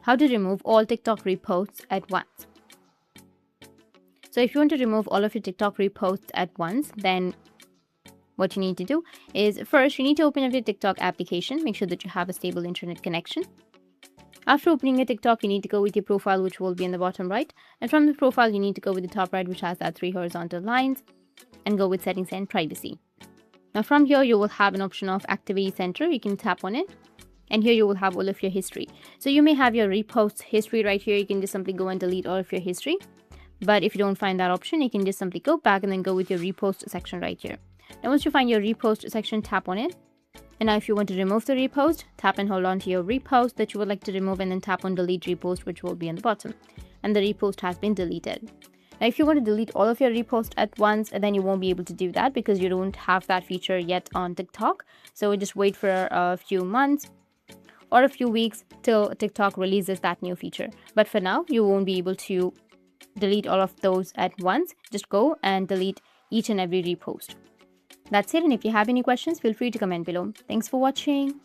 how to remove all TikTok reposts at once. So if you want to remove all of your TikTok reposts at once, then what you need to do is first you need to open up your TikTok application. Make sure that you have a stable internet connection. After opening your TikTok, you need to go with your profile, which will be in the bottom right. And from the profile, you need to go with the top right, which has that 3 horizontal lines, and go with settings and privacy. Now from here, you will have an option of activity center. You can tap on it. And here you will have all of your history. So you may have your reposts history right here. You can just simply go and delete all of your history. But if you don't find that option, you can just simply go back and then go with your repost section right here. Now once you find your repost section, tap on it. And now if you want to remove the repost, tap and hold on to your repost that you would like to remove and then tap on delete repost, which will be on the bottom. And the repost has been deleted. Now if you want to delete all of your reposts at once, then you won't be able to do that because you don't have that feature yet on TikTok. So just wait for a few months or a few weeks till TikTok releases that new feature. But for now, you won't be able to delete all of those at once. Just go and delete each and every repost. That's it, and if you have any questions, feel free to comment below. Thanks for watching.